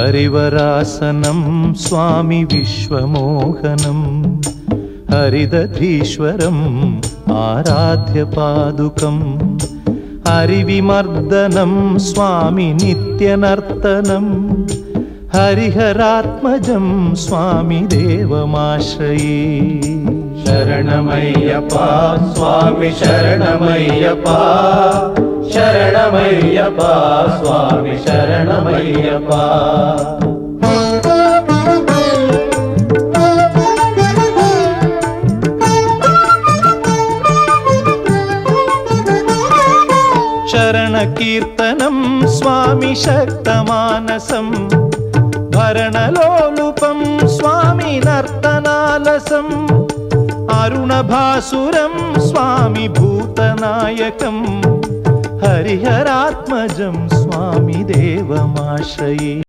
हरिवरासनं स्वामी विश्वमोहनं हरिदधीश्वरम् आराध्य पादुकम् हरिविमर्दनं स्वामी नित्यनर्तनं हरिहरात्मजं स्वामी देवमाश्रये। शरणमय्यप्पा स्वामी शरणमय्यप्पा शरणमय्यप्पा स्वामी शरणमय्यप्पा। शरणकीर्तनं स्वामी शक्तमानसं भरणलोलुपं स्वामी नर्तनालसम् अरुणभासुरं स्वामी भूतनायकं हरिहरात्मजं स्वामी देवमाश्रये।